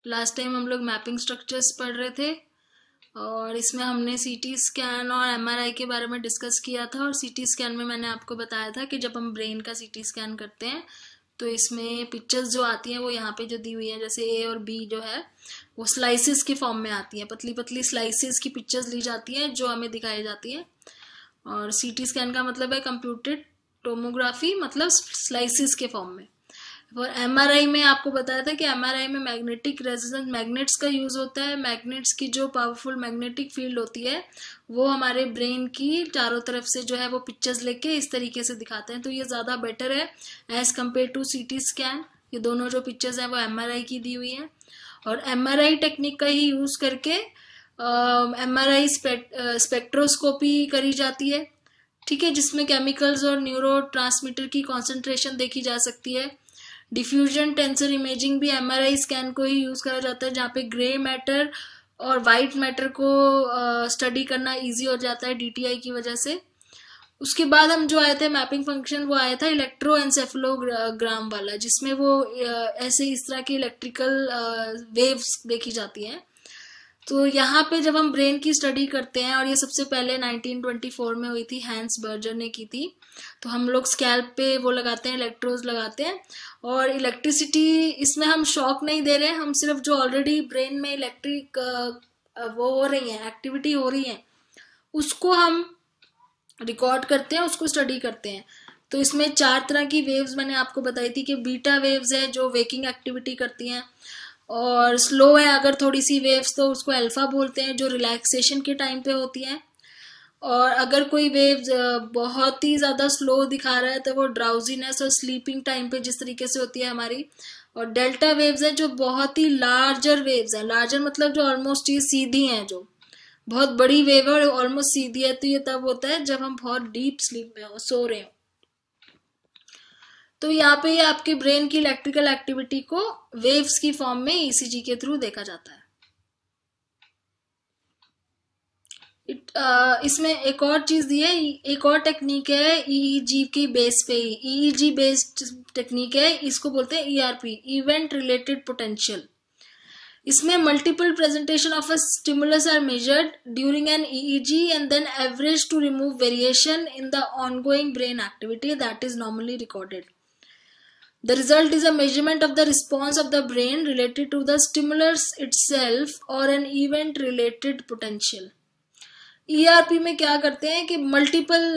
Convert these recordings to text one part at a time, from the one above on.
Last time हम लोग mapping structures पढ़ रहे थे और इसमें हमने सीटी स्कैन और एमआरआई के बारे में डिस्कस किया था। और सीटी स्कैन में मैंने आपको बताया था कि जब हम ब्रेन का सीटी स्कैन करते हैं तो इसमें पिक्चर्स जो आती हैं वो यहाँ पे जो दी हुई है, जैसे ए और बी जो है वो स्लाइसिस के फॉर्म में आती है, पतली पतली स्लाइसिस की पिक्चर्स ली जाती हैं जो हमें दिखाई जाती है। और सीटी स्कैन का मतलब है कंप्यूटेड टोमोग्राफी, मतलब स्लाइसिस के फॉर्म में। और एमआरआई में आपको बताया था कि एमआरआई में मैग्नेटिक रेजोनेंस मैग्नेट्स का यूज होता है। मैग्नेट्स की जो पावरफुल मैग्नेटिक फील्ड होती है वो हमारे ब्रेन की चारों तरफ से जो है वो पिक्चर्स लेके इस तरीके से दिखाते हैं, तो ये ज्यादा बेटर है as compare to CT scan. ये दोनों जो पिक्चर्स हैं वो एमआरआई की दी हुई हैं और एमआरआई टेक्निक का ही यूज करके एमआरआई स्पेक्ट्रोस्कोपी करी जाती है, ठीक है, जिसमें केमिकल्स और न्यूरो ट्रांसमीटर की कॉन्सेंट्रेशन देखी जा सकती है। डिफ्यूजन टेंसर इमेजिंग भी एमआरआई स्कैन को ही यूज करा जाता है, जहाँ पे ग्रे मैटर और वाइट मैटर को स्टडी करना इजी हो जाता है डीटीआई की वजह से। उसके बाद हम जो आए थे मैपिंग फंक्शन, वो आया था इलेक्ट्रोएन्सेफेलोग्राम वाला, जिसमें वो ऐसे इस तरह की इलेक्ट्रिकल वेव्स देखी जाती हैं। तो यहाँ पे जब हम ब्रेन की स्टडी करते हैं, और ये सबसे पहले 1924 में हुई थी, हैंस बर्जर ने की थी, तो हम लोग स्कैल्प पे वो लगाते हैं, इलेक्ट्रोड्स लगाते हैं और इलेक्ट्रिसिटी, इसमें हम शॉक नहीं दे रहे हैं, हम सिर्फ जो ऑलरेडी ब्रेन में इलेक्ट्रिक वो हो रही है, एक्टिविटी हो रही है, उसको हम रिकॉर्ड करते हैं, उसको स्टडी करते हैं। तो इसमें 4 तरह की वेव्स मैंने आपको बताई थी कि बीटा वेव्स है जो वेकिंग एक्टिविटी करती हैं, और स्लो है अगर थोड़ी सी वेव्स तो उसको अल्फा बोलते हैं जो रिलैक्सेशन के टाइम पे होती है। और अगर कोई वेव्स बहुत ही ज्यादा स्लो दिखा रहा है तो वो ड्राउजीनेस और स्लीपिंग टाइम पे जिस तरीके से होती है हमारी। और डेल्टा वेव्स है जो बहुत ही लार्जर वेव्स है, लार्जर मतलब जो ऑलमोस्ट ये सीधी हैं, जो बहुत बड़ी वेव है और ऑलमोस्ट सीधी है, तो ये तब होता है जब हम बहुत डीप स्लीप में हो, सो रहे हो। तो यहाँ पे आपके ब्रेन की इलेक्ट्रिकल एक्टिविटी को वेव्स की फॉर्म में ईसीजी के थ्रू देखा जाता है। इसमें एक और चीज दी है, एक और टेक्निक है ईईजी की बेस पे ही, ईईजी बेस्ड टेक्निक है, इसको बोलते हैं ईआरपी, इवेंट रिलेटेड पोटेंशियल। इसमें multiple presentation of a stimulus are measured during an EEG and then average to remove variation in the ongoing brain activity that is normally recorded. The result is a measurement of the response of the brain related to the stimulus itself or an event related potential. ERP में क्या करते हैं कि multiple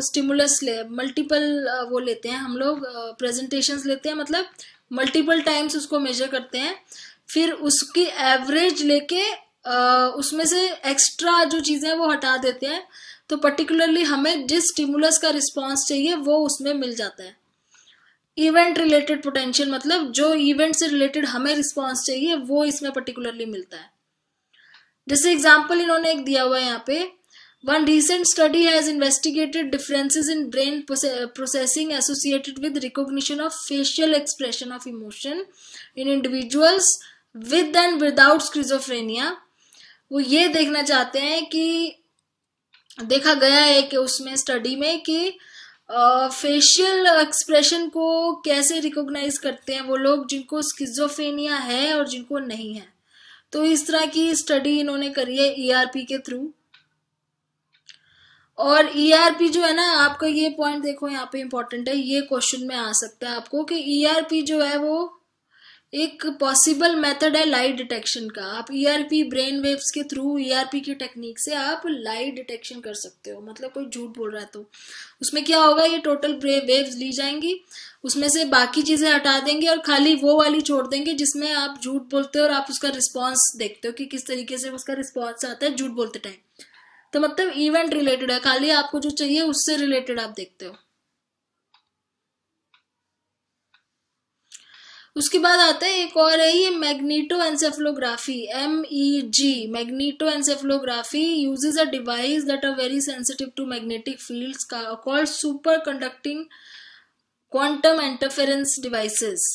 stimulus multiple वो लेते हैं हम लोग, प्रेजेंटेशंस लेते हैं, मतलब मल्टीपल टाइम्स उसको मेजर करते हैं, फिर उसकी एवरेज लेके उसमें से एक्स्ट्रा जो चीजें वो हटा देते हैं, तो पर्टिकुलरली हमें जिस स्टिमुलस का रिस्पॉन्स चाहिए वो उसमें मिल जाता है। इवेंट रिलेटेड पोटेंशियल मतलब जो इवेंट से रिलेटेड हमें रिस्पॉन्स चाहिए वो इसमें पर्टिकुलरली मिलता है। जैसे एग्जांपल इन्होंने एक दिया हुआ है यहाँ पे, one recent study has investigated differences in brain processing associated with recognition of facial expression of emotion in individuals with and without schizophrenia. वो ये देखना चाहते हैं कि देखा गया है कि उसमें स्टडी में कि फेशियल एक्सप्रेशन को कैसे रिकॉग्नाइज करते हैं वो लोग जिनको स्किज़ोफ्रेनिया है और जिनको नहीं है। तो इस तरह की स्टडी इन्होंने करी है ईआरपी के थ्रू। और ईआरपी जो है ना, आपका ये पॉइंट देखो यहाँ पे इंपॉर्टेंट है, ये क्वेश्चन में आ सकता है आपको कि ईआरपी जो है वो एक पॉसिबल मेथड है लाइट डिटेक्शन का। आप ईआरपी ब्रेन वेव्स के थ्रू ईआरपी की टेक्निक से आप लाइट डिटेक्शन कर सकते हो, मतलब कोई झूठ बोल रहा है तो उसमें क्या होगा, ये टोटल वेव्स ली जाएंगी, उसमें से बाकी चीजें हटा देंगे और खाली वो वाली छोड़ देंगे जिसमें आप झूठ बोलते हो और आप उसका रिस्पॉन्स देखते हो कि किस तरीके से उसका रिस्पॉन्स आता है झूठ बोलते टाइम। तो मतलब इवेंट रिलेटेड है, खाली आपको जो चाहिए उससे रिलेटेड आप देखते हो। उसके बाद आता है एक और है ये magnetoencephalography, MEG, magnetoencephalography uses a device that are very sensitive to magnetic fields called super conducting quantum interference devices.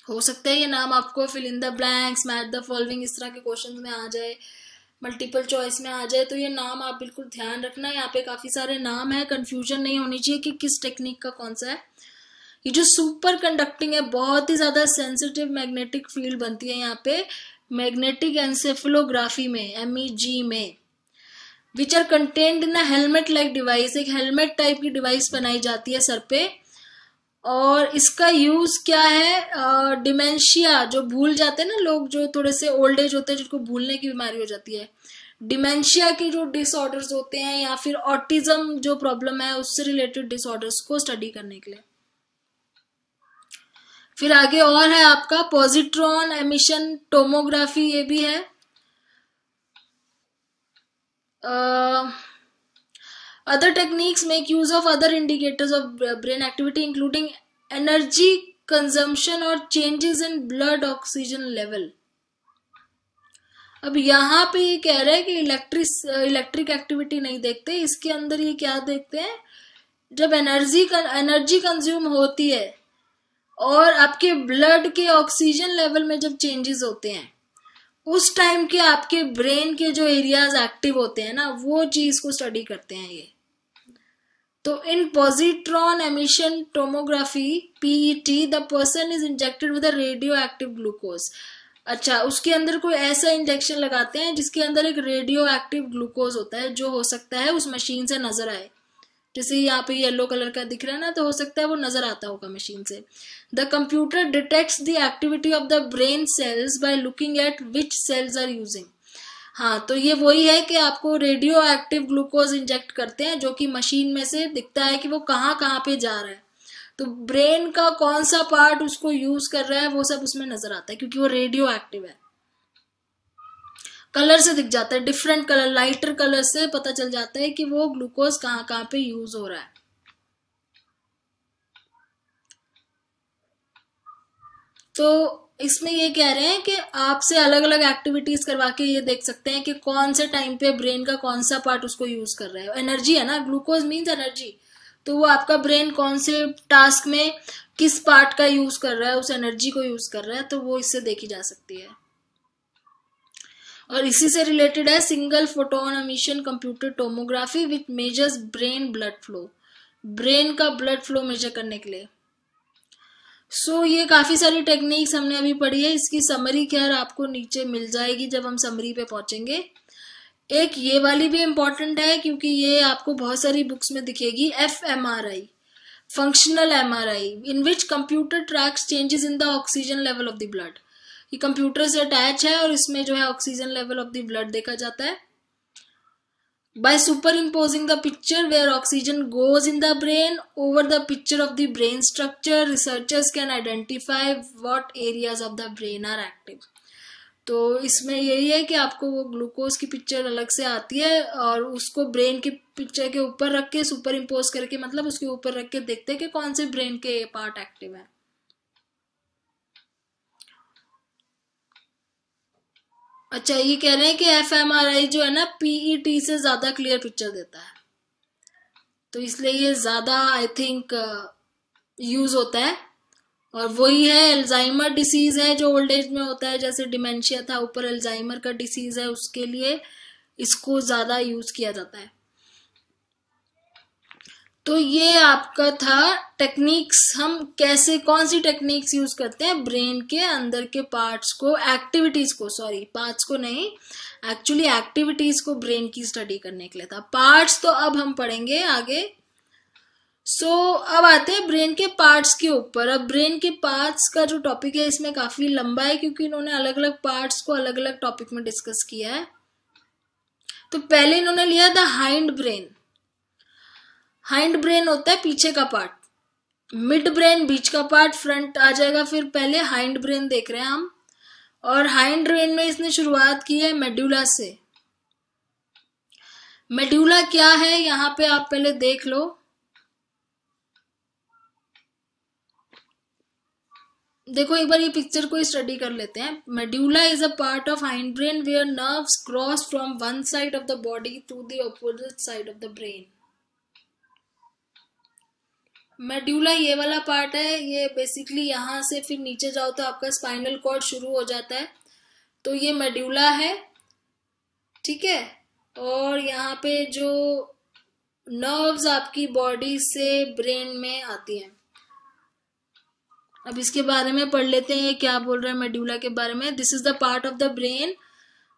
हो सकता है ये नाम आपको fill in the blanks, match the following इस तरह के क्वेश्चंस में आ जाए, मल्टीपल चॉइस में आ जाए, तो ये नाम आप बिल्कुल ध्यान रखना। यहाँ पे काफी सारे नाम है, कंफ्यूजन नहीं होनी चाहिए कि किस टेक्निक का कौन सा है। ये जो सुपर कंडक्टिंग है, बहुत ही ज्यादा सेंसिटिव मैग्नेटिक फील्ड बनती है यहाँ पे मैग्नेटिक एंसेफेलोग्राफी में, MEG में, which are contained in a helmet like device. एक हेलमेट टाइप की डिवाइस बनाई जाती है सर पे, और इसका यूज क्या है, डिमेंशिया, जो भूल जाते हैं ना लोग, जो थोड़े से ओल्ड एज होते हैं जिनको भूलने की बीमारी हो जाती है, डिमेंशिया के जो डिसऑर्डर्स होते हैं या फिर ऑटिज्म जो प्रॉब्लम है उससे रिलेटेड डिसऑर्डर्स को स्टडी करने के लिए। फिर आगे और है आपका पॉजिट्रॉन एमिशन टोमोग्राफी, ये भी है। Other techniques make use of other indicators of brain activity including energy consumption और changes in blood oxygen level। अब यहाँ पे ये कह रहे हैं कि इलेक्ट्रिक एक्टिविटी नहीं देखते, इसके अंदर ये क्या देखते हैं, जब एनर्जी कंज्यूम होती है और आपके ब्लड के ऑक्सीजन लेवल में जब चेंजेस होते हैं, उस टाइम के आपके ब्रेन के जो एरियाज एक्टिव होते हैं ना, वो चीज को स्टडी करते हैं ये। तो in positron emission tomography PET the person is injected with a radio active glucose. अच्छा, उसके अंदर कोई ऐसा इंजेक्शन लगाते हैं जिसके अंदर एक रेडियो एक्टिव ग्लूकोज होता है, जो हो सकता है उस मशीन से नजर आए। जैसे यहाँ पे येलो कलर का दिख रहा है ना, तो हो सकता है वो नजर आता होगा मशीन से। The computer detects the activity of the brain cells by looking at which cells are using. हाँ, तो ये वही है कि आपको रेडियो एक्टिव ग्लूकोज इंजेक्ट करते हैं, जो कि मशीन में से दिखता है कि वो कहाँ कहाँ पे जा रहा है, तो ब्रेन का कौन सा पार्ट उसको यूज कर रहा है वो सब उसमें नजर आता है, क्योंकि वो रेडियो एक्टिव है। कलर से दिख जाता है, डिफरेंट कलर, लाइटर कलर से पता चल जाता है कि वो ग्लूकोज कहाँ कहाँ पे यूज हो रहा है। तो इसमें ये कह रहे हैं कि आपसे अलग अलग एक्टिविटीज करवा के ये देख सकते हैं कि कौन से टाइम पे ब्रेन का कौन सा पार्ट उसको यूज कर रहा है। एनर्जी है ना, ग्लूकोज मीन्स एनर्जी, तो वो आपका ब्रेन कौन से टास्क में किस पार्ट का यूज कर रहा है, उस एनर्जी को यूज कर रहा है, तो वो इससे देखी जा सकती है। और इसी से रिलेटेड है single photon emission computer tomography विच measures brain blood flow, brain का ब्लड फ्लो मेजर करने के लिए। सो ये काफी सारी टेक्निक्स हमने अभी पढ़ी है, इसकी समरी खैर आपको नीचे मिल जाएगी जब हम समरी पे पहुंचेंगे। एक ये वाली भी इंपॉर्टेंट है क्योंकि ये आपको बहुत सारी बुक्स में दिखेगी, fMRI, functional MRI, in which computer tracks changes in the oxygen level of the blood. ये कंप्यूटर से अटैच है और इसमें जो है oxygen level of the blood देखा जाता है। By superimposing the picture where oxygen goes in the brain over the picture of the brain structure, researchers can identify what areas of the brain are active। तो इसमें यही है कि आपको वो ग्लूकोज की पिक्चर अलग से आती है और उसको ब्रेन की पिक्चर के ऊपर रख के सुपर इम्पोज करके, मतलब उसके ऊपर रख के देखते हैं कि कौन से ब्रेन के पार्ट एक्टिव है। अच्छा, ये कह रहे हैं कि fMRI जो है ना PET से ज्यादा क्लियर पिक्चर देता है, तो इसलिए ये ज्यादा आई थिंक यूज होता है। और वही है अल्जाइमर डिसीज है जो ओल्ड एज में होता है, जैसे डिमेंशिया था, ऊपर अल्जाइमर का डिसीज है, उसके लिए इसको ज्यादा यूज किया जाता है। तो ये आपका था टेक्निक्स, हम कैसे कौन सी टेक्निक्स यूज करते हैं ब्रेन के अंदर के पार्ट्स को, एक्टिविटीज को, सॉरी पार्ट्स को नहीं, एक्चुअली एक्टिविटीज को ब्रेन की स्टडी करने के लिए था। पार्ट्स तो अब हम पढ़ेंगे आगे। अब आते हैं ब्रेन के पार्ट्स के ऊपर। अब ब्रेन के पार्ट्स का जो टॉपिक है इसमें काफी लंबा है क्योंकि इन्होंने अलग अलग पार्ट्स को अलग अलग टॉपिक में डिस्कस किया है। तो पहले इन्होंने लिया था हाइंड ब्रेन। हाइंड ब्रेन होता है पीछे का पार्ट, मिड ब्रेन बीच का पार्ट, फ्रंट आ जाएगा। फिर पहले हाइंड ब्रेन देख रहे हैं हम, और हाइंड ब्रेन में इसने शुरुआत की है मेडुला से। मेडुला क्या है यहाँ पे आप पहले देख लो। देखो एक बार ये पिक्चर को स्टडी कर लेते हैं। Medulla is a part of hind brain where nerves cross from one side of the body to the opposite side of the brain. Medulla ये वाला पार्ट है, ये बेसिकली यहाँ से फिर नीचे जाओ तो आपका स्पाइनल कॉर्ड शुरू हो जाता है, तो ये मेडुला है, ठीक है। और यहाँ पे जो नर्व्स आपकी बॉडी से ब्रेन में आती हैं, अब इसके बारे में पढ़ लेते हैं, ये क्या बोल रहे हैं मेड्यूला के बारे में। This is the part of the brain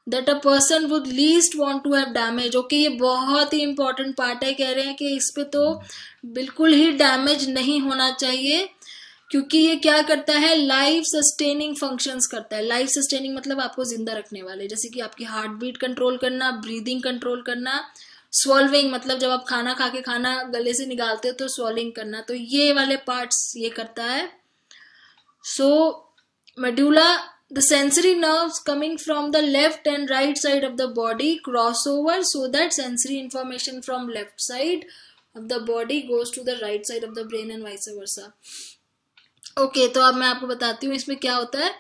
that a person would least want to have damage. Okay, ये बहुत ही इंपॉर्टेंट पार्ट है। कह रहे हैं कि इस पे तो बिल्कुल ही डैमेज नहीं होना चाहिए, क्योंकि ये क्या करता है, लाइफ सस्टेनिंग फंक्शंस करता है। लाइफ सस्टेनिंग मतलब आपको जिंदा रखने वाले, जैसे कि आपकी हार्ट बीट कंट्रोल करना, ब्रीदिंग कंट्रोल करना, स्वॉल्विंग मतलब जब आप खाना खा के खाना गले से निकालते हो तो स्वॉलिंग करना, तो ये वाले पार्ट्स ये करता है। सो medulla, the sensory nerves coming from the left and right side of the body cross over so that sensory information from left side of the body goes to the right side of the brain and vice versa. Okay, तो अब मैं आपको बताती हूँ इसमें क्या होता है।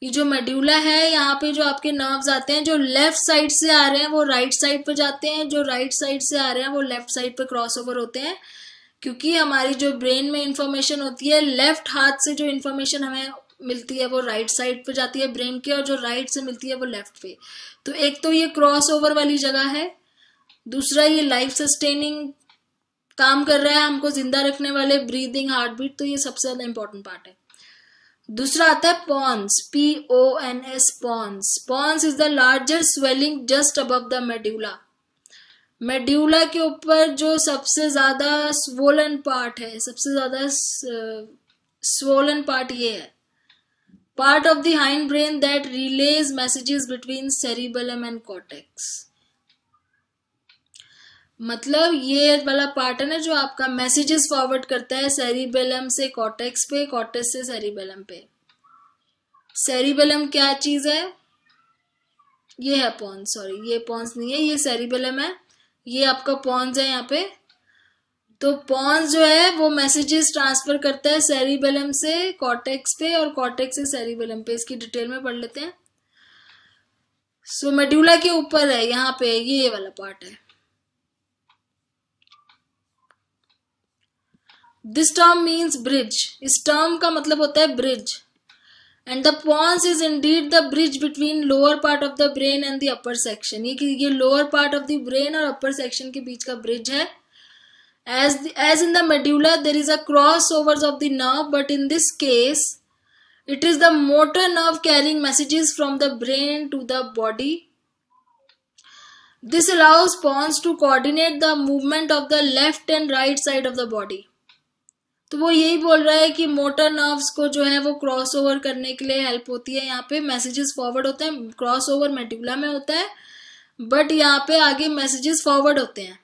ये जो मेडुला है, यहाँ पे जो आपके नर्व्स आते हैं, जो लेफ्ट साइड से आ रहे हैं वो राइट साइड पे जाते हैं, जो राइट साइड से आ रहे हैं वो लेफ्ट साइड पे क्रॉस ओवर होते हैं। क्योंकि हमारी जो ब्रेन में इंफॉर्मेशन होती है, लेफ्ट हाथ से जो इंफॉर्मेशन हमें मिलती है वो राइट साइड पे जाती है ब्रेन के, और जो राइट से मिलती है वो लेफ्ट पे। तो एक तो ये क्रॉस ओवर वाली जगह है, दूसरा ये लाइफ सस्टेनिंग काम कर रहा है, हमको जिंदा रखने वाले, ब्रीदिंग, हार्ट बीट, तो ये सबसे ज्यादा इंपॉर्टेंट पार्ट है। दूसरा आता है pons, PONS, pons. Pons is the larger swelling just above the medulla. Medulla के ऊपर जो सबसे ज्यादा स्वोलन पार्ट है, सबसे ज्यादा स्वोलन पार्ट ये है, part of the hindbrain that relays messages between cerebellum and cortex। मतलब ये वाला पार्ट है ना जो आपका मैसेजेस फॉरवर्ड करता है सेरिबेलम से कॉर्टेक्स पे, कॉर्टेक्स से सेरिबेलम पे। सेरिबेलम क्या चीज है, ये है पॉन्स, सॉरी ये पॉन्स नहीं है, ये सेरिबेलम है, ये आपका पॉन्स है यहाँ पे। तो पॉन्स जो है वो मैसेजेस ट्रांसफर करता है सेरिबेलम से कॉर्टेक्स पे और कॉर्टेक्स से सेरिबेलम पे। इसकी डिटेल में पढ़ लेते हैं। सो मेडुला के ऊपर है, यहाँ पे ये वाला पार्ट है। This term means bridge. इस टर्म का मतलब होता है bridge. And the pons is indeed the bridge between lower part of the brain and the upper section. ये lower part of the brain और अपर सेक्शन के बीच का ब्रिज है। As in the medulla, there is a crossovers of the nerve, but in this case, it is the motor nerve carrying messages from the brain to the body. This allows pons to coordinate the movement of the left and right side of the body. तो वो यही बोल रहा है कि motor nerves को जो है वो क्रॉस ओवर करने के लिए हेल्प होती है। यहाँ पे मैसेजेस फॉरवर्ड होते हैं, क्रॉस ओवर मेडुला में होता है, बट यहाँ पे आगे मैसेजेस फॉरवर्ड होते हैं।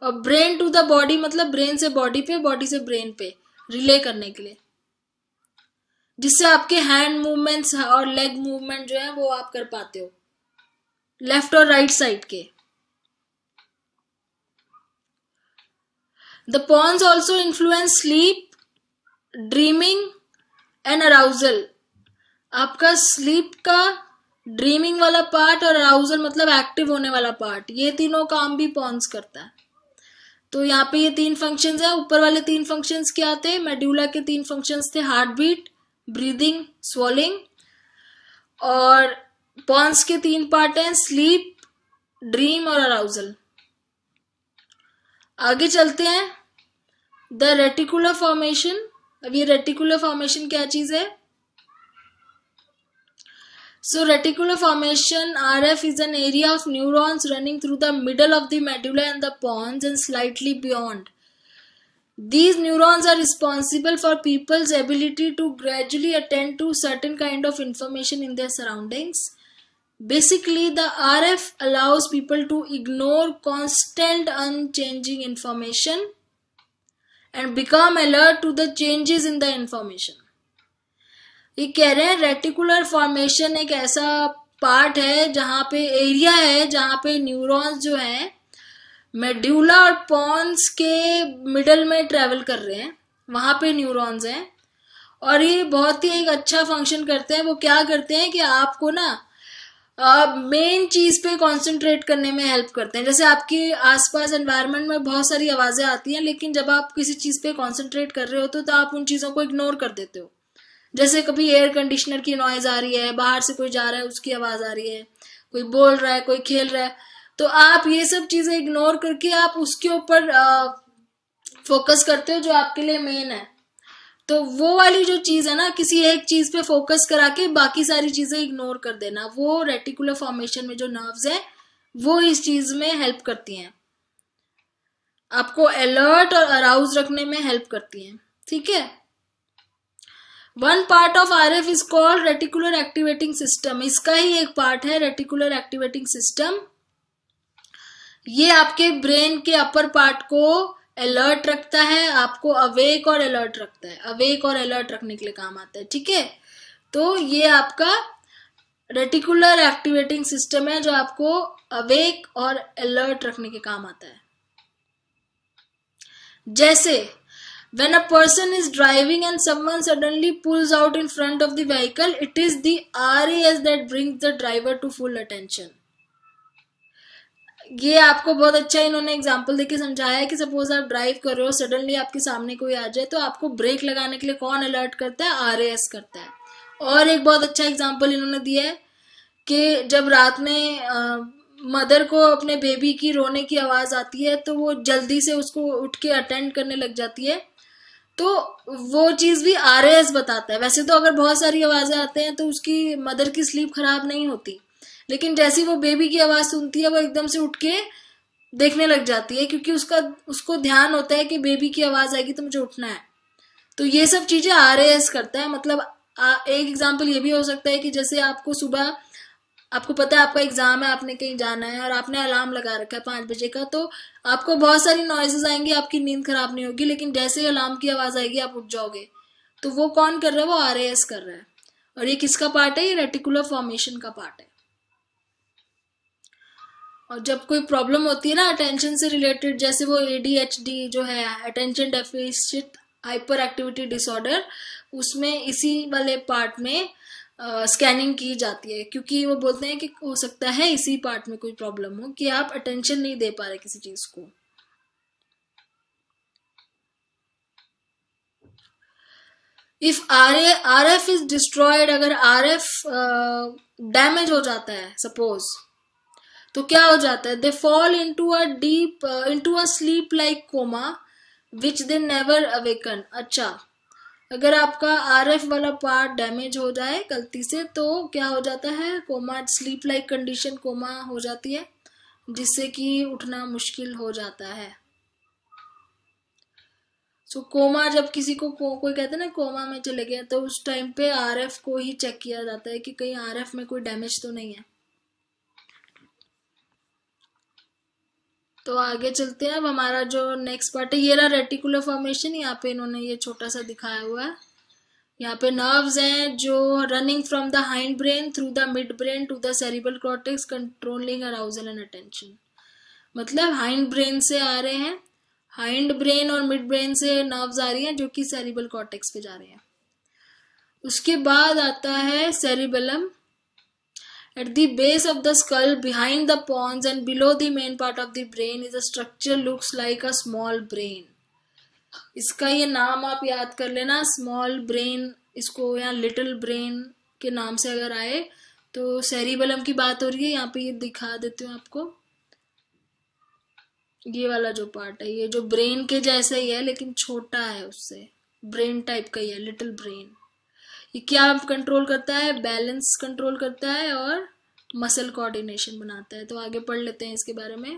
और ब्रेन टू द बॉडी मतलब ब्रेन से बॉडी पे, बॉडी से ब्रेन पे रिले करने के लिए, जिससे आपके हैंड मूवमेंट्स और लेग मूवमेंट जो है वो आप कर पाते हो लेफ्ट और राइट साइड के। The pons also influence sleep, dreaming and arousal. आपका स्लीप का ड्रीमिंग वाला पार्ट और अराउजल मतलब एक्टिव होने वाला पार्ट, ये तीनों काम भी पॉन्स करता है। तो यहाँ पे ये 3 फंक्शंस है। ऊपर वाले 3 फंक्शंस क्या थे, मेडुला के 3 फंक्शंस थे, हार्ट बीट, ब्रीदिंग, स्वॉलिंग। और पॉन्स के 3 पार्ट हैं, स्लीप, ड्रीम और अराउजल। आगे चलते हैं, द रेटिकुलर फॉर्मेशन। अब ये रेटिकुलर फॉर्मेशन क्या चीज है। So reticular formation RF is an area of neurons running through the middle of the medulla and the pons and slightly beyond. These neurons are responsible for people's ability to gradually attend to certain kind of information in their surroundings. Basically, the RF allows people to ignore constant unchanging information and become alert to the changes in the information. ये कह रहे हैं reticular formation एक ऐसा part है जहां पे area है जहां पे न्यूरॉन्स जो है मेडुला और पॉन्स के मिडल में ट्रेवल कर रहे हैं, वहां पे न्यूरॉन्स हैं और ये बहुत ही एक अच्छा फंक्शन करते हैं। वो क्या करते हैं कि आपको ना मेन चीज पे कंसंट्रेट करने में हेल्प करते हैं। जैसे आपके आसपास एनवायरनमेंट में बहुत सारी आवाजें आती हैं, लेकिन जब आप किसी चीज पे कंसंट्रेट कर रहे होते हो तो आप उन चीजों को इग्नोर कर देते हो। जैसे कभी एयर कंडीशनर की नॉइज आ रही है, बाहर से कोई जा रहा है उसकी आवाज आ रही है, कोई बोल रहा है, कोई खेल रहा है, तो आप ये सब चीजें इग्नोर करके आप उसके ऊपर फोकस करते हो जो आपके लिए मेन है। तो वो वाली जो चीज है ना, किसी एक चीज पे फोकस करा के बाकी सारी चीजें इग्नोर कर देना, वो रेटिकुलर फॉर्मेशन में जो नर्व्स है वो इस चीज में हेल्प करती हैं, आपको अलर्ट और अराउज रखने में हेल्प करती हैं। ठीक है। One part of RF is called reticular activating system. इसका ही एक पार्ट है रेटिकुलर एक्टिवेटिंग सिस्टम। ये आपके ब्रेन के अपर पार्ट को अलर्ट रखता है, आपको अवेक और अलर्ट रखता है, अवेक और अलर्ट रखने के लिए काम आता है। ठीक है। तो ये आपका रेटिकुलर एक्टिवेटिंग सिस्टम है जो आपको अवेक और अलर्ट रखने के काम आता है। जैसे when a person is driving and someone suddenly pulls out in front of the vehicle, it is the RAS that brings the driver to full attention. ये आपको बहुत अच्छा इन्होंने एग्जांपल देके समझाया है कि सपोज आप ड्राइव कर रहे हो, सडनली आपके सामने कोई आ जाए तो आपको ब्रेक लगाने के लिए कौन अलर्ट करता है? RAS करता है। और एक बहुत अच्छा एग्जांपल इन्होंने दिया है कि जब रात में मदर को अपने बेबी की रोने की आवाज आती है तो वो जल्दी से उसको उठ के अटेंड करने लग जाती है, तो वो चीज भी RAS बताता है। वैसे तो अगर बहुत सारी आवाजें आते हैं तो उसकी मदर की स्लीप खराब नहीं होती, लेकिन जैसी वो बेबी की आवाज सुनती है वो एकदम से उठ के देखने लग जाती है, क्योंकि उसको ध्यान होता है कि बेबी की आवाज आएगी तो मुझे उठना है। तो ये सब चीजें RAS करता है। मतलब एक एग्जाम्पल ये भी हो सकता है कि जैसे आपको सुबह, आपको पता है आपका एग्जाम है, आपने कहीं जाना है और आपने अलार्म लगा रखा है 5 बजे का, तो आपको बहुत सारी नॉइजेस आएंगी, आपकी नींद खराब नहीं होगी, लेकिन जैसे ही अलार्म की आवाज आएगी आप उठ जाओगे। तो वो कौन कर रहा है? वो RAS कर रहा है। और ये किसका पार्ट है? ये रेटिकुलर फॉर्मेशन का पार्ट है। और जब कोई प्रॉब्लम होती है ना अटेंशन से रिलेटेड, जैसे वो ADHD जो है, attention deficit hyper activity disorder, उसमें इसी वाले पार्ट में स्कैनिंग की जाती है, क्योंकि वो बोलते हैं कि हो सकता है इसी पार्ट में कोई प्रॉब्लम हो कि आप अटेंशन नहीं दे पा रहे किसी चीज को। इफ RF इज डिस्ट्रॉयड, अगर RF डैमेज हो जाता है सपोज, तो क्या हो जाता है? They fall into a sleep like coma which they never awaken. अच्छा, अगर आपका RF वाला पार्ट डैमेज हो जाए गलती से तो क्या हो जाता है? Coma, sleep like condition, coma हो जाती है, जिससे कि उठना मुश्किल हो जाता है। सो कोमा, जब किसी को कोई कहते हैं ना कोमा में चले गया, तो उस टाइम पे RF को ही चेक किया जाता है कि कहीं RF में कोई डैमेज तो नहीं है। तो आगे चलते हैं। अब हमारा जो नेक्स्ट पार्ट है, ये रहा रेटिकुलर फॉर्मेशन। यहाँ पे इन्होंने ये छोटा सा दिखाया हुआ है। यहाँ पे नर्व्स हैं जो running from the hind brain through the mid brain to the cerebral cortex controlling arousal and attention. मतलब हाइंड ब्रेन से आ रहे हैं, हाइंड ब्रेन और मिड ब्रेन से नर्व्स आ रही हैं जो कि सेरिब्रल कॉर्टेक्स पे जा रहे हैं। उसके बाद आता है cerebellum. At the base of the skull, behind the pons and below the main part of the brain is a structure looks like a small brain. इसका ये नाम आप याद कर लेना, स्मॉल ब्रेन। इसको यहाँ लिटिल ब्रेन के नाम से अगर आए तो सेरिबेलम की बात हो रही है। यहाँ पे ये दिखा देती हूँ आपको। ये वाला जो पार्ट है, ये जो ब्रेन के जैसा ही है लेकिन छोटा है, उससे ब्रेन टाइप का ही है, लिटिल ब्रेन। ये क्या कंट्रोल करता है? बैलेंस कंट्रोल करता है और मसल कोऑर्डिनेशन बनाता है। तो आगे पढ़ लेते हैं इसके बारे में।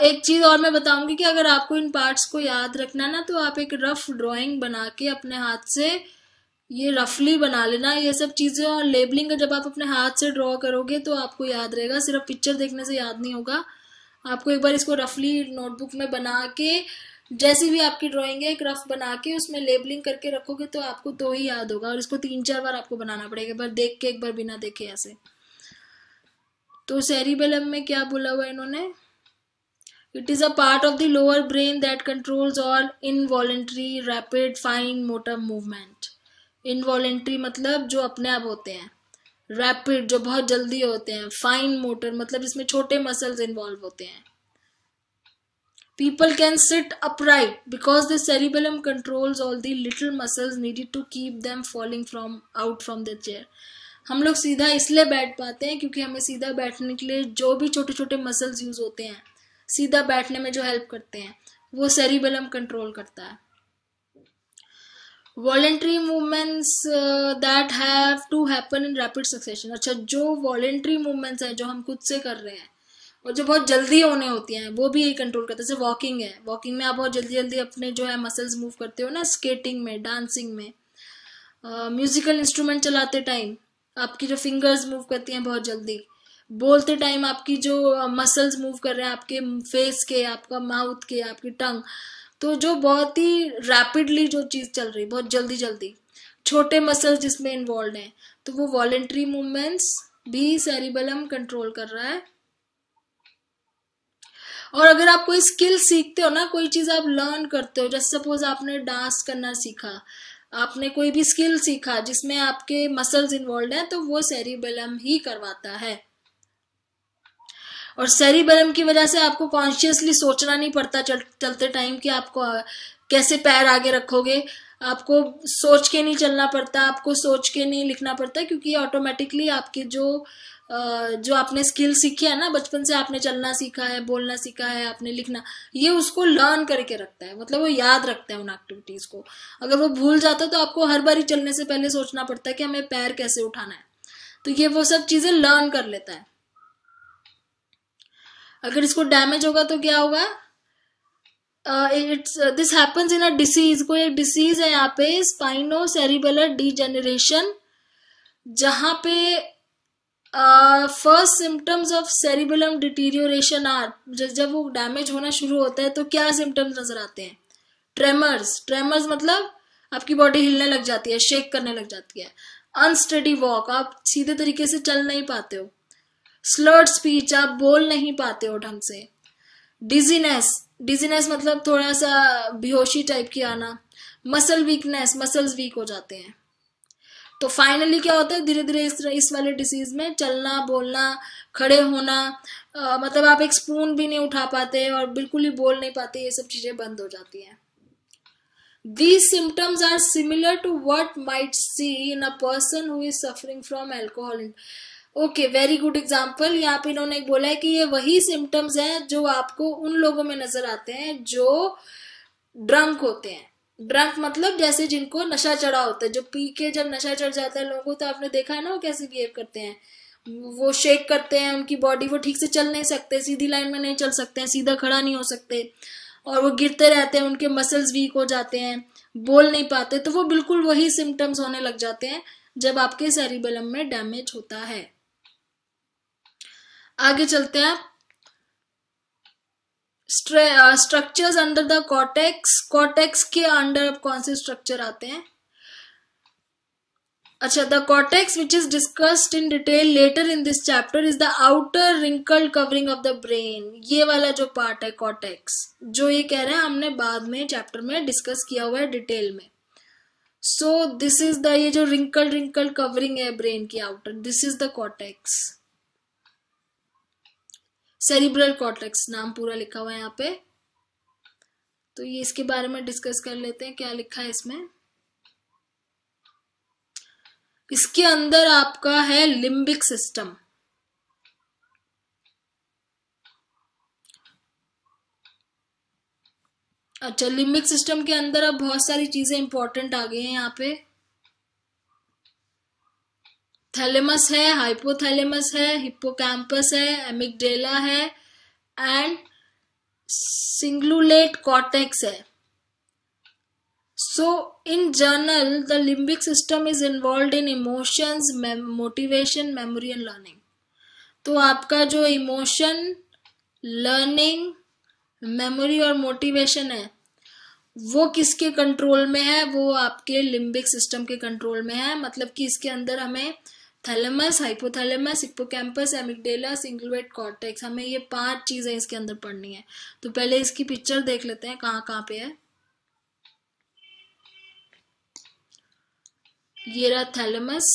एक चीज और मैं बताऊंगी कि अगर आपको इन पार्ट्स को याद रखना है ना, तो आप एक रफ ड्राइंग बना के अपने हाथ से ये रफली बना लेना ये सब चीजें। और लेबलिंग जब आप अपने हाथ से ड्रॉ करोगे तो आपको याद रहेगा, सिर्फ पिक्चर देखने से याद नहीं होगा। आपको एक बार इसको रफली नोटबुक में बना के, जैसी भी आपकी ड्राइंग है, एक रफ बना के उसमें लेबलिंग करके रखोगे तो आपको तो ही याद होगा। और इसको 3-4 बार आपको बनाना पड़ेगा, एक बार देख के, एक बार बिना देखे, ऐसे। तो सेरिबेलम में क्या बोला हुआ इन्होंने? It is a part of the lower brain that controls all involuntary rapid fine motor movement. Involuntary मतलब जो अपने आप होते हैं, रैपिड जो बहुत जल्दी होते हैं, फाइन मोटर मतलब इसमें छोटे मसल्स इन्वॉल्व होते हैं। People can sit upright because the cerebellum controls all the little muscles needed to keep them falling out from the chair. हम लोग सीधा इसलिए बैठ पाते हैं क्योंकि हमें सीधा बैठने के लिए जो भी छोटे छोटे मसल्स यूज होते हैं सीधा बैठने में जो हेल्प करते हैं, वो सेरिबेलम कंट्रोल करता है। Voluntary movements that have to happen in rapid succession. अच्छा, जो वॉलेंट्री मूवमेंट्स हैं जो हम खुद से कर रहे हैं और जो बहुत जल्दी होने होती हैं, वो भी यही कंट्रोल करता है। जैसे वॉकिंग है, वॉकिंग में आप बहुत जल्दी जल्दी अपने जो है मसल्स मूव करते हो ना, स्केटिंग में, डांसिंग में, म्यूजिकल इंस्ट्रूमेंट चलाते टाइम आपकी जो फिंगर्स मूव करती हैं बहुत जल्दी, बोलते टाइम आपकी जो मसल्स मूव कर रहे हैं, आपके फेस के, आपका माउथ के, आपकी टंग, तो जो बहुत ही रैपिडली जो चीज चल रही, बहुत जल्दी जल्दी, छोटे मसल्स जिसमें इन्वॉल्व हैं, तो वो वॉलेंट्री मूवमेंट्स भी सेरिबेलम कंट्रोल कर रहा है। और अगर आप कोई स्किल सीखते हो ना, कोई चीज आप लर्न करते हो, जैसे सपोज आपने डांस करना सीखा, आपने कोई भी स्किल सीखा जिसमें आपके मसल्स इन्वॉल्व हैं, तो वो सेरिबेलम ही करवाता है। और सेरिबेलम की वजह से आपको कॉन्शियसली सोचना नहीं पड़ता चलते टाइम कि आपको कैसे पैर आगे रखोगे, आपको सोच के नहीं चलना पड़ता, आपको सोच के नहीं लिखना पड़ता, क्योंकि ऑटोमेटिकली आपके जो आपने स्किल सीखी है ना, बचपन से आपने चलना सीखा है, बोलना सीखा है, आपने लिखना, ये उसको लर्न करके रखता है, मतलब वो याद रखता है उन एक्टिविटीज को। अगर वो भूल जाता तो आपको हर बारी चलने से पहले सोचना पड़ता है कि हमें पैर कैसे उठाना है, तो ये वो सब चीजें लर्न कर लेता है। अगर इसको डैमेज होगा तो क्या होगा, this happens in a disease. कोई एक डिसीज है यहाँ पे, स्पाइनोसेरिबेलर डीजेनरेशन, जहां पे first symptoms of cerebellum deterioration are, जब वो डैमेज होना शुरू होता है तो क्या सिम्टम्स नजर आते हैं, ट्रेमर्स। ट्रेमर्स मतलब आपकी बॉडी हिलने लग जाती है, शेक करने लग जाती है। अनस्टेडी वॉक, आप सीधे तरीके से चल नहीं पाते हो। स्लर्ड स्पीच, आप बोल नहीं पाते हो ढंग से। डिजीनेस, डिजीनेस मतलब थोड़ा सा बेहोशी टाइप की आना। मसल वीकनेस, मसल्स वीक हो जाते हैं। तो फाइनली क्या होता है, धीरे धीरे इस वाले डिसीज में चलना, बोलना, खड़े होना, मतलब आप एक स्पून भी नहीं उठा पाते और बिल्कुल ही बोल नहीं पाते, ये सब चीजें बंद हो जाती हैं। These symptoms are similar to what might see in a person who is suffering from alcohol. Okay, very good example. यहाँ पे इन्होंने बोला है कि ये वही सिम्टम्स हैं जो आपको उन लोगों में नजर आते हैं जो ड्रंक होते हैं। ड्रंक मतलब जैसे जिनको नशा चढ़ा होता है, जो पी के जब नशा चढ़ जाता है लोगों को, तो आपने देखा है ना वो कैसे बिहेव करते हैं, वो शेक करते हैं, उनकी बॉडी, वो ठीक से चल नहीं सकते, सीधी लाइन में नहीं चल सकते हैं, सीधा खड़ा नहीं हो सकते, और वो गिरते रहते हैं, उनके मसल्स वीक हो जाते हैं, बोल नहीं पाते। तो वो बिल्कुल वही सिम्टम्स होने लग जाते हैं जब आपके सेरिबेलम में डैमेज होता है। आगे चलते हैं, structures under the cortex. Cortex के अंडर अब कौन से स्ट्रक्चर आते हैं? अच्छा, the cortex which is discussed in detail letter in this chapter is the outer wrinkled covering of the brain. ये वाला जो पार्ट है कॉर्टेक्स, जो ये कह रहे हैं हमने बाद में चैप्टर में डिस्कस किया हुआ है डिटेल में। सो दिस इज द, ये जो रिंकल्ड कवरिंग है ब्रेन की outer, this is the cortex, cerebral cortex नाम पूरा लिखा हुआ है यहाँ पे। तो ये इसके बारे में डिस्कस कर लेते हैं, क्या लिखा है इसमें। इसके अंदर आपका है लिम्बिक सिस्टम। अच्छा, लिम्बिक सिस्टम के अंदर अब बहुत सारी चीजें इंपॉर्टेंट आ गई हैं यहाँ पे। थैलेमस है, हाइपोथैलेमस है, हिप्पोकैम्पस है, एमिगडेला है एंड सिंगुलेट कॉर्टेक्स है। So in general, the limbic system is involved in emotions, motivation, memory and learning. तो आपका जो इमोशन, लर्निंग, मेमोरी और मोटिवेशन है वो किसके कंट्रोल में है? वो आपके लिम्बिक सिस्टम के कंट्रोल में है। मतलब कि इसके अंदर हमें thalamus, hypothalamus, hippocampus, amygdala, cingulate cortex, हमें ये 5 चीजें इसके अंदर पढ़नी है। तो पहले इसकी पिक्चर देख लेते हैं कहाँ कहाँ पे है। ये रहा थैलेमस,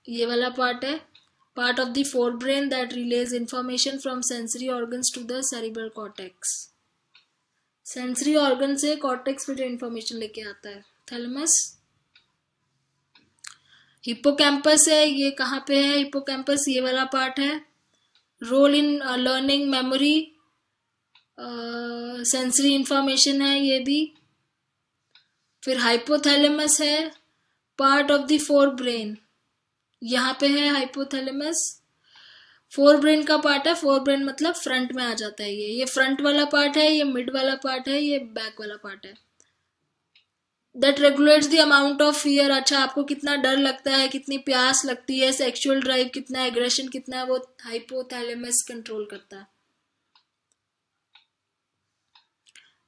ये वाला पार्ट है, part of the fore brain that relays information from sensory organs to the cerebral cortex. Sensory organ से कॉर्टेक्स में जो इंफॉर्मेशन लेके आता है थैलेमस। हिप्पोकैम्पस है, ये कहाँ पे है हिप्पोकैम्पस? ये वाला पार्ट है, role in learning, memory, sensory information है ये भी। फिर हाइपोथैलेमस है, part of the fore brain, यहाँ पे है हाइपोथैलेमस, फोर ब्रेन का पार्ट है। फोर ब्रेन मतलब फ्रंट में आ जाता है, ये फ्रंट वाला पार्ट है, ये मिड वाला पार्ट है, ये बैक वाला पार्ट है। That regulates the amount of fear. अच्छा, आपको कितना डर लगता है, कितनी प्यास लगती है, सेक्सुअल ड्राइव कितना, एग्रेशन कितना है, वो हाइपोथैलेमस कंट्रोल करता है।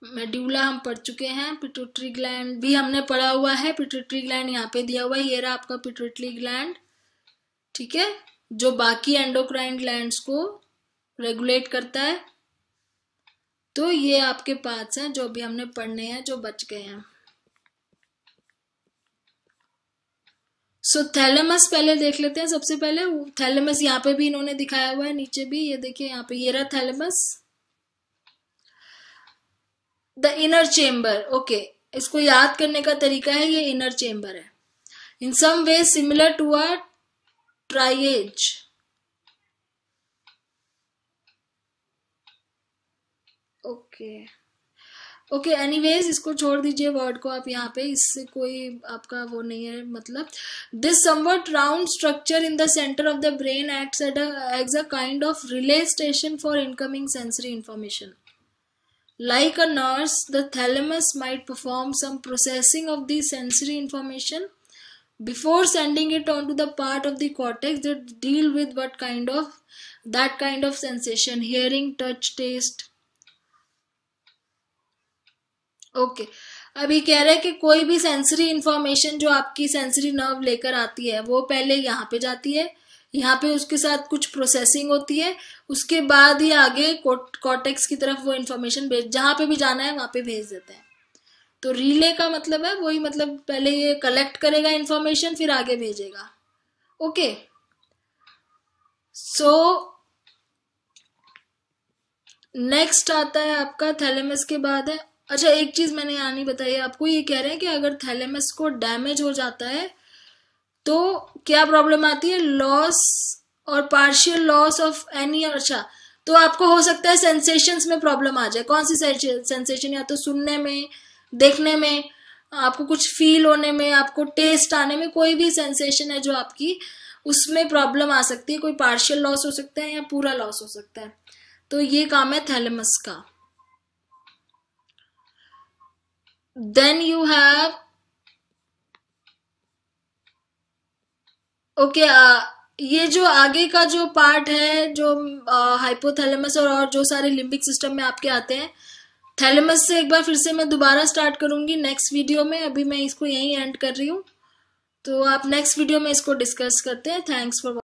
मेड्यूला हम पढ़ चुके हैं। पिट्यूटरी ग्लैंड भी हमने पढ़ा हुआ है। पिट्यूटरी ग्लैंड यहाँ पे दिया हुआ है, ये रहा आपका पिट्यूटरी ग्लैंड, ठीक है, जो बाकी एंडोक्राइन ग्लैंड्स को रेगुलेट करता है। तो ये आपके पार्ट्स हैं जो भी हमने पढ़ने हैं, जो बच गए हैं। सो थैलेमस पहले देख लेते हैं। सबसे पहले थैलेमस यहाँ पे भी इन्होंने दिखाया हुआ है, नीचे भी ये देखिए, यहाँ पे ये रहा thalamus. The inner chamber, okay, इसको याद करने का तरीका है, ये इनर चेम्बर है। In some way similar to a triage. Okay anyways, इसको छोड़ दीजिए वर्ड को आप यहाँ पे, इससे कोई आपका वो नहीं है मतलब। This somewhat round structure in the centre of the brain acts as a kind of relay station for incoming sensory information. Like a nurse, the thalamus might perform some processing of the sensory information before sending it on to the part of the cortex that deal with that kind of sensation, hearing, touch, taste. Okay. अभी कह रहे हैं कि कोई भी sensory information जो आपकी sensory nerve लेकर आती है, वो पहले यहाँ पे जाती है, यहाँ पे उसके साथ कुछ प्रोसेसिंग होती है, उसके बाद ही आगे कॉर्टेक्स की तरफ वो इन्फॉर्मेशन जहां पे भी जाना है वहां पे भेज देते हैं। तो रिले का मतलब है वही, मतलब पहले ये कलेक्ट करेगा इन्फॉर्मेशन, फिर आगे भेजेगा। ओके, सो नेक्स्ट आता है आपका थैलेमस के बाद है। अच्छा, एक चीज मैंने यहाँ नहीं बताई आपको, ये कह रहे हैं कि अगर थैलेमस को डैमेज हो जाता है तो क्या प्रॉब्लम आती है, लॉस और पार्शियल लॉस ऑफ एनी। अच्छा, तो आपको हो सकता है सेंसेशंस में प्रॉब्लम आ जाए। कौन सी सेंसेशन, या तो सुनने में, देखने में, आपको कुछ फील होने में, आपको टेस्ट आने में, कोई भी सेंसेशन है जो आपकी, उसमें प्रॉब्लम आ सकती है। कोई पार्शियल लॉस हो सकता है या पूरा लॉस हो सकता है। तो ये काम है थैलेमस का। देन यू हैव ओके, ये जो आगे का जो पार्ट है, जो हाइपोथैलेमस और जो सारे लिम्बिक सिस्टम में आपके आते हैं, थैलेमस से एक बार फिर से मैं दोबारा स्टार्ट करूंगी नेक्स्ट वीडियो में। अभी मैं इसको यहीं एंड कर रही हूँ, तो आप नेक्स्ट वीडियो में इसको डिस्कस करते हैं। Thanks for